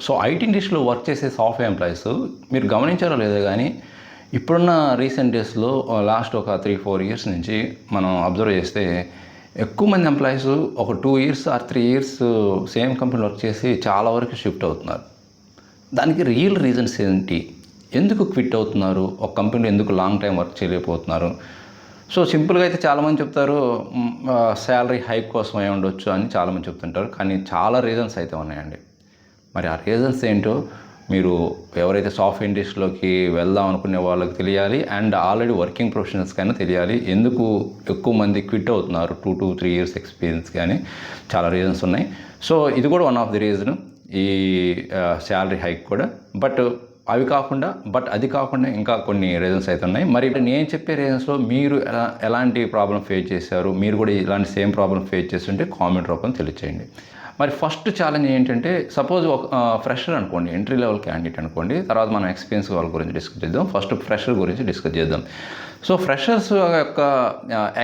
So IT ఇండస్ట్రీలో work చేసే software employees మీరు గమనించారో లేదో కానీ ఇప్పుడున్న రీసెంట్ డేస్లో లాస్ట్ ఒక 3-4 ఇయర్స్ నుంచి మనం అబ్జర్వ్ చేస్తే ఎక్కువ మంది ఎంప్లాయీస్ ఒక 2 years or 3 years same company work చేసి చాలా వరకు షిఫ్ట్ అవుతున్నారు. దానికి రియల్ రీజన్స్ ఏంటి? ఎందుకు క్విట్ అవుతున్నారు? ఒక కంపెనీలో ఎందుకు లాంగ్ టైం వర్క్ చేయలేకపోతున్నారు? సో సింపుల్గా అయితే చాలామంది చెప్తారు శాలరీ హైక్ కోసం అయి ఉండొచ్చు అని చాలామంది చెప్తుంటారు. కానీ చాలా రీజన్స్ అయితే ఉన్నాయండి. మరి ఆ రీజన్స్ ఏంటో మీరు ఎవరైతే సాఫ్ట్వేర్ ఇండస్ట్రీలోకి వెళ్దాం అనుకునే వాళ్ళకి తెలియాలి, అండ్ ఆల్రెడీ వర్కింగ్ ప్రొఫెషనల్స్కైనా తెలియాలి ఎందుకు ఎక్కువ మంది క్విట్ అవుతున్నారు 2-3 ఇయర్స్ ఎక్స్పీరియన్స్. కానీ చాలా రీజన్స్ ఉన్నాయి. సో ఇది కూడా వన్ ఆఫ్ ది రీజన్, ఈ శాలరీ హైక్ కూడా. అది కాకుండా ఇంకా కొన్ని రీజన్స్ అయితే ఉన్నాయి. మరి నేను చెప్పే రీజన్స్లో మీరు ఎలాంటి ప్రాబ్లం ఫేస్ చేశారు, మీరు కూడా ఇలాంటి సేమ్ ప్రాబ్లం ఫేస్ చేస్తుంటే కామెంట్ రూపంలో తెలియచేయండి. మరి ఫస్ట్ ఛాలెంజ్ ఏంటంటే, సపోజ్ ఒక ఫ్రెషర్ అనుకోండి, ఎంట్రీ లెవెల్ క్యాండిడేట్ అనుకోండి. తర్వాత మనం ఎక్స్పీరియన్స్ వాళ్ళ గురించి డిస్కస్ చేద్దాం. ఫస్ట్ ఫ్రెషర్ గురించి డిస్కస్ చేద్దాం. సో ఫ్రెషర్స్ యొక్క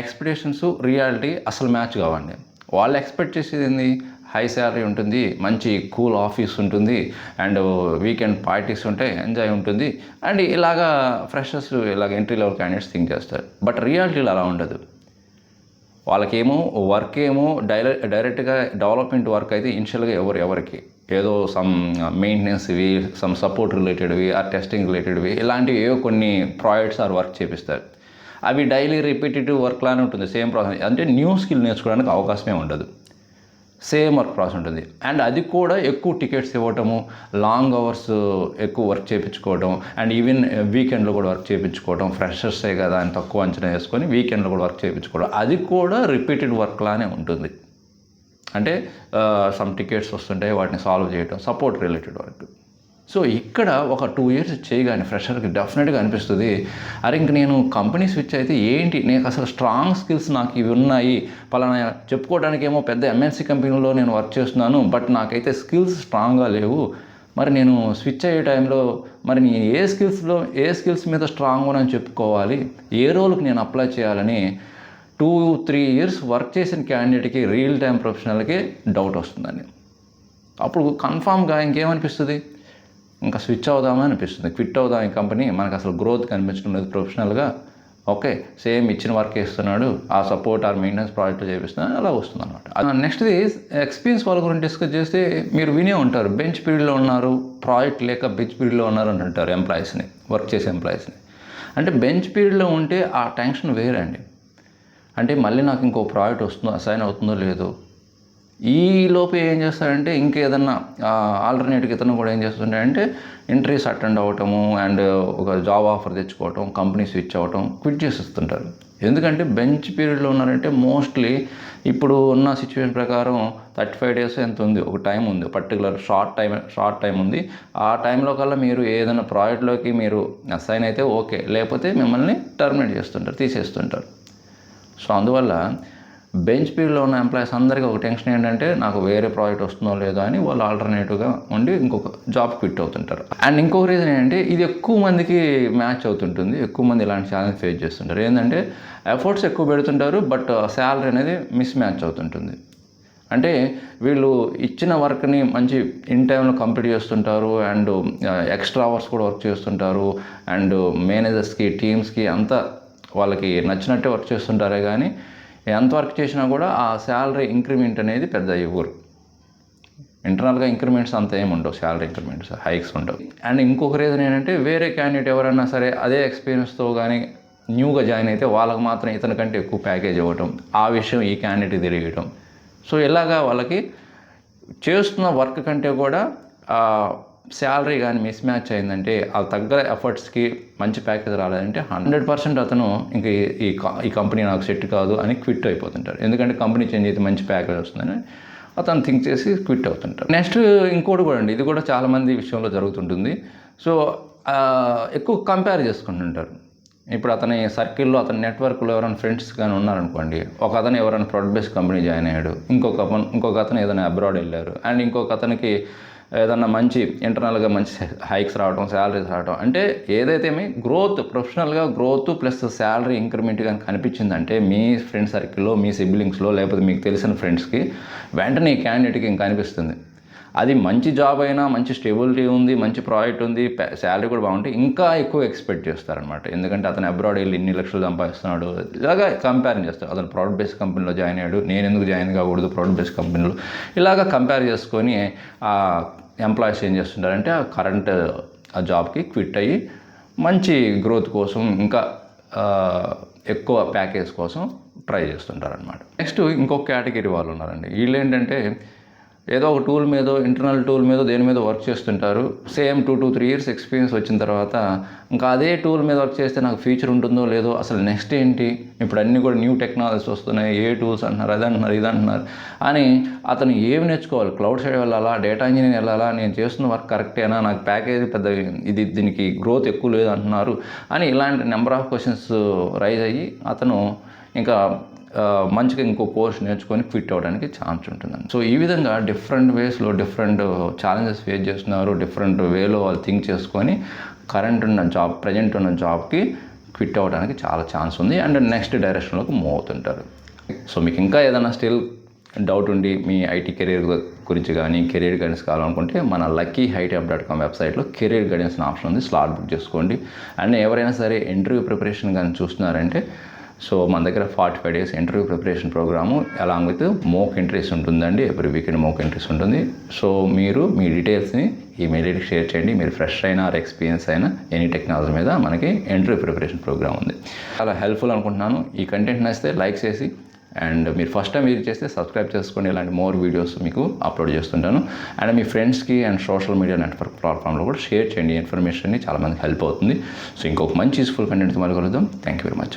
ఎక్స్పెక్టేషన్స్ రియాలిటీ అసలు మ్యాచ్ కావండి. వాళ్ళు ఎక్స్పెక్ట్ చేసేది ఏంది? హై శాలరీ ఉంటుంది, మంచి కూల్ ఆఫీస్ ఉంటుంది, అండ్ వీకెండ్ పార్టీస్ ఉంటాయి, ఎంజాయ్ ఉంటుంది, అండ్ ఇలాగా ఫ్రెషర్స్ ఇలాగ ఎంట్రీ లెవెల్ క్యాండిడేట్స్ థింక్ చేస్తారు. బట్ రియాలిటీలో అలా ఉండదు. వాళ్ళకేమో వర్క్ ఏమో డైరెక్ట్గా డెవలప్మెంట్ వర్క్ అయితే ఇనిషియల్గా ఎవరికి ఏదో సమ్ మెయింటెనెన్స్వి, సమ్ సపోర్ట్ రిలేటెడ్వి, ఆ టెస్టింగ్ రిలేటెడ్వి, ఇలాంటివి ఏవో కొన్ని ప్రాజెక్ట్స్ ఆర్ వర్క్ చేపిస్తారు. అవి డైలీ రిపీటేటివ్ వర్క్ లానే ఉంటుంది, సేమ్ ప్రాసెస్. అంటే న్యూ స్కిల్ నేర్చుకోవడానికి అవకాశమే ఉండదు, సేమ్ వర్క్ ప్రాసెస్ ఉంటుంది. అండ్ అది కూడా ఎక్కువ టికెట్స్ ఇవ్వటము, లాంగ్ అవర్స్ ఎక్కువ వర్క్ చేయించుకోవడం, అండ్ ఈవెన్ వీకెండ్లో కూడా వర్క్ చేయించుకోవడం. ఫ్రెషర్సే కదా అని తక్కువ అంచనా వేసుకొని వీకెండ్లో కూడా వర్క్ చేయించుకోవడం, అది కూడా రిపీటెడ్ వర్క్ లానే ఉంటుంది. అంటే సమ్ టికెట్స్ వస్తుంటాయి, వాటిని సాల్వ్ చేయడం, సపోర్ట్ రిలేటెడ్ వర్క్. సో ఇక్కడ ఒక 2 ఇయర్స్ చేయగానే ఫ్రెషర్కి డెఫినెట్గా అనిపిస్తుంది, అరే ఇంక నేను కంపెనీ స్విచ్ అయితే ఏంటి, నేను అసలు స్ట్రాంగ్ స్కిల్స్ నాకు ఇవి ఉన్నాయి, పలానా చెప్పుకోవడానికి ఏమో పెద్ద ఎంఎన్సీ కంపెనీలో నేను వర్క్ చేస్తున్నాను, బట్ నాకైతే స్కిల్స్ స్ట్రాంగ్గా లేవు. మరి నేను స్విచ్ అయ్యే టైంలో మరి నేను ఏ స్కిల్స్ మీద స్ట్రాంగ్ అని చెప్పుకోవాలి, ఏ రోల్కి నేను అప్లై చేయాలని 2-3 ఇయర్స్ వర్క్ చేసిన క్యాండిడేట్కి, రియల్ టైం ప్రొఫెషనల్కి డౌట్ వస్తుందండి. అప్పుడు కన్ఫామ్గా ఇంకేమనిపిస్తుంది, ఇంకా స్విచ్ అవుదామని అనిపిస్తుంది, క్విట్ అవుదాం ఈ కంపెనీ, మనకు అసలు గ్రోత్ కనిపించడం లేదు ప్రొఫెషనల్గా. ఓకే, సేమ్ ఇచ్చిన వర్క్ ఇస్తున్నాడు, ఆ సపోర్ట్ ఆర్ మెయింటెనెన్స్ ప్రాజెక్ట్ చేపిస్తున్నాడు, అలా వస్తుంది అనమాట. నెక్స్ట్ది ఎక్స్పీరియన్స్ వాళ్ళ గురించి డిస్కస్ చేస్తే మీరు వినే ఉంటారు, బెంచ్ పీరియడ్లో ఉన్నారు, ప్రాజెక్ట్ లేక బెంచ్ పీరియడ్లో ఉన్నారు అని అంటారు ఎంప్లాయీస్ని, వర్క్ చేసే ఎంప్లాయీస్ని. అంటే బెంచ్ పీరియడ్లో ఉంటే ఆ టెన్షన్ వేరే అండి. అంటే మళ్ళీ నాకు ఇంకో ప్రాజెక్ట్ వస్తుందో, అసైన్ అవుతుందో లేదో, ఈ లోపు ఏం చేస్తారంటే ఇంకేదన్నా ఆల్టర్నేట్గా ఇతను కూడా ఏం చేస్తుంటారంటే ఇంటర్వ్యూస్ అటెండ్ అవ్వటము, అండ్ ఒక జాబ్ ఆఫర్ తెచ్చుకోవటం, కంపెనీ స్విచ్ అవ్వటం, క్విట్ చేసేస్తుంటారు. ఎందుకంటే బెంచ్ పీరియడ్లో ఉన్నారంటే మోస్ట్లీ ఇప్పుడు ఉన్న సిచ్యువేషన్ ప్రకారం 35 డేస్ ఎంత ఉంది, ఒక టైం ఉంది, పర్టికులర్ షార్ట్ టైం ఉంది. ఆ టైంలో కల్లా మీరు ఏదైనా ప్రాజెక్ట్లోకి మీరు అసైన్ అయితే ఓకే, లేకపోతే మిమ్మల్ని టర్మినేట్ చేస్తుంటారు, తీసేస్తుంటారు. సో అందువల్ల బెంచ్ పీరియడ్లో ఉన్న ఎంప్లాయీస్ అందరికీ ఒక టెన్షన్ ఏంటంటే నాకు వేరే ప్రాజెక్ట్ వస్తుందో లేదో అని వాళ్ళు ఆల్టర్నేటివ్గా ఉండి ఇంకొక జాబ్ క్విట్ అవుతుంటారు. అండ్ ఇంకొక రీజన్ ఏంటంటే ఇది ఎక్కువ మందికి మ్యాచ్ అవుతుంటుంది, ఎక్కువ మంది ఇలాంటి ఛాలెంజ్ ఫేస్ చేస్తుంటారు. ఏంటంటే ఎఫర్ట్స్ ఎక్కువ పెడుతుంటారు, బట్ శాలరీ అనేది మిస్ మ్యాచ్ అవుతుంటుంది. అంటే వీళ్ళు ఇచ్చిన వర్క్ని మంచి ఇన్ టైంలో కంప్లీట్ చేస్తుంటారు, అండ్ ఎక్స్ట్రా అవర్స్ కూడా వర్క్ చేస్తుంటారు, అండ్ మేనేజర్స్కి, టీమ్స్కి అంతా వాళ్ళకి నచ్చినట్టే వర్క్ చేస్తుంటారే కానీ ఎంత వర్క్ చేసినా కూడా ఆ శాలరీ ఇంక్రిమెంట్ అనేది పెద్ద ఇవ్వరు. ఇంటర్నల్గా ఇంక్రిమెంట్స్ అంత ఏమి ఉండవు, శాలరీ ఇంక్రిమెంట్స్ హైక్స్ ఉండవు. అండ్ ఇంకొక రీజన్ ఏంటంటే వేరే క్యాండిడేట్ ఎవరైనా సరే అదే ఎక్స్పీరియన్స్తో కానీ న్యూగా జాయిన్ అయితే వాళ్ళకి మాత్రం ఇతని కంటే ఎక్కువ ప్యాకేజ్ ఇవ్వటం, ఆ విషయం ఈ క్యాండిడేట్కి తెలియటం. సో ఇలాగా వాళ్ళకి చేస్తున్న వర్క్ కంటే కూడా శాలరీ కానీ మిస్ మ్యాచ్ అయిందంటే, ఆ తగ్గ ఎఫర్ట్స్కి మంచి ప్యాకేజ్ రాలేదంటే 100% అతను ఇంక ఈ కంపెనీ నాకు సెట్ కాదు అని క్విట్ అయిపోతుంటారు. ఎందుకంటే కంపెనీ చేంజ్ అయితే మంచి ప్యాకేజ్ వస్తుందని అతను థింక్ చేసి క్విట్ అవుతుంటారు. నెక్స్ట్ ఇంకోటి కూడా అండి, ఇది కూడా చాలామంది విషయంలో జరుగుతుంటుంది. సో ఎక్కువ కంపేర్ చేసుకుంటుంటారు. ఇప్పుడు అతని సర్కిల్లో, అతని నెట్వర్క్లో ఎవరైనా ఫ్రెండ్స్ కానీ ఉన్నారనుకోండి, ఒక అతను ఎవరైనా ప్రొడక్ట్ బేస్డ్ కంపెనీ జాయిన్ అయ్యాడు, ఇంకొక అతను ఏదైనా అబ్రాడ్ వెళ్ళారు, అండ్ ఇంకొక అతనికి ఏదన్నా మంచి ఇంటర్నల్గా మంచి హైక్స్ రావడం, శాలరీస్ రావడం. అంటే ఏదైతే గ్రోత్, ప్రొఫెషనల్గా గ్రోత్ ప్లస్ శాలరీ ఇంక్రిమెంట్ కానీ కనిపించిందంటే మీ ఫ్రెండ్ సర్కిల్లో, మీ సిబ్లింగ్స్లో, లేకపోతే మీకు తెలిసిన ఫ్రెండ్స్కి వెంటనే ఈ క్యాండిడేట్కి ఇంకా అనిపిస్తుంది, అది మంచి జాబ్ అయినా, మంచి స్టెబిలిటీ ఉంది, మంచి ప్రాజెక్ట్ ఉంది, శాలరీ కూడా బాగుంటే ఇంకా ఎక్కువ ఎక్స్పెక్ట్ చేస్తారనమాట. ఎందుకంటే అతను అబ్రాడ్ వెళ్ళి ఇన్ని లక్షలు సంపాదిస్తున్నాడు, ఇలాగా కంపేర్ చేస్తారు. అతను ప్రోడక్ట్ బేస్డ్ కంపెనీలో జాయిన్ అయ్యాడు, నేను ఎందుకు జాయిన్ కాకూడదు ప్రోడక్ట్ బేస్డ్ కంపెనీలో, ఇలాగా కంపేర్ చేసుకొని ఎంప్లాయీస్ ఏం చేస్తుంటారంటే ఆ కరెంట్ ఆ జాబ్కి క్విట్ అయ్యి మంచి గ్రోత్ కోసం, ఇంకా ఎక్కువ ప్యాకేజ్ కోసం ట్రై చేస్తుంటారనమాట. నెక్స్ట్ ఇంకొక కేటగిరీ వాళ్ళు ఉన్నారండి. వీళ్ళు ఏంటంటే ఏదో ఒక టూల్ మీద, ఇంటర్నల్ టూల్ మీద, దేని మీద వర్క్ చేస్తుంటారు. సేమ్ 2 to 3 years ఎక్స్పీరియన్స్ వచ్చిన తర్వాత ఇంకా అదే టూల్ మీద వర్క్ చేస్తే నాకు ఫ్యూచర్ ఉంటుందో లేదో, అసలు నెక్స్ట్ ఏంటి, ఇప్పుడు అన్నీ కూడా న్యూ టెక్నాలజీస్ వస్తున్నాయి, ఏ టూల్స్ అంటున్నారు, అది అంటున్నారు, ఇది అంటున్నారు అని అతను ఏమి నేర్చుకోవాలి, క్లౌడ్ సైడ్ వెళ్ళాలా, డేటా ఇంజనీరింగ్ వెళ్ళాలా, నేను చేస్తున్న వర్క్ కరెక్టేనా, నాకు ప్యాకేజ్ పెద్ద దీనికి గ్రోత్ ఎక్కువ లేదు అంటున్నారు అని ఇలాంటి నెంబర్ ఆఫ్ క్వశ్చన్స్ రైజ్ అయ్యి అతను ఇంకా మంచిగా ఇంకో కోర్స్ నేర్చుకొని క్విట్ అవ్వడానికి ఛాన్స్ ఉంటుందండి. సో ఈ విధంగా డిఫరెంట్ వేస్లో డిఫరెంట్ ఛాలెంజెస్ ఫేస్ చేస్తున్నారు, డిఫరెంట్ వేలో వాళ్ళు థింక్ చేసుకొని ప్రజెంట్ ఉన్న జాబ్కి క్విట్ అవ్వడానికి చాలా ఛాన్స్ ఉంది అండ్ నెక్స్ట్ డైరెక్షన్లోకి మూవ్ అవుతుంటారు. సో మీకు ఇంకా ఏదైనా స్టిల్ డౌట్ ఉండి మీ ఐటీ కెరీర్ గురించి కానీ కెరీర్ గైడెన్స్ కావాలనుకుంటే మన luckyhitap.com వెబ్సైట్లో కెరీర్ గైడెన్స్ ఆప్షన్ ఉంది, స్లాట్ బుక్ చేసుకోండి. అండ్ ఎవరైనా సరే ఇంటర్వ్యూ ప్రిపరేషన్ కానీ చూస్తున్నారంటే సో మన దగ్గర 45 days interview preparation program along with mock interest ఉంటుందండి. ఎవ్రీ వీకెండ్ మోక్ ఇంట్రెస్ట్ ఉంటుంది. సో మీరు మీ డీటెయిల్స్ని ఈమెయిల్ ఐడికి షేర్ చేయండి. మీరు ఫ్రెష్ అయినా ఎక్స్పీరియన్స్ అయినా ఎనీ టెక్నాలజీ మీద మనకి ఇంటర్వ్యూ ప్రిపరేషన్ ప్రోగ్రామ్ ఉంది. చాలా హెల్ప్ఫుల్ అనుకుంటున్నాను. ఈ కంటెంట్ నచ్చితే లైక్ చేసి అండ్ మీరు ఫస్ట్ టైం విజిట్ చేస్తే సబ్స్క్రైబ్ చేసుకోండి. ఇలాంటి మోర్ వీడియోస్ మీకు అప్లోడ్ చేస్తుంటాను. అండ్ మీ ఫ్రెండ్స్కి అండ్ సోషల్ మీడియా నెట్వర్క్ ప్లాట్ఫామ్లో కూడా షేర్ చేయండి. ఇన్ఫర్మేషన్ని చాలామందికి హెల్ప్ అవుతుంది. సో ఇంకొక మంచి యూస్ఫుల్ కంటెంట్తో మళ్ళీ కలుద్దాం. Thank you very much.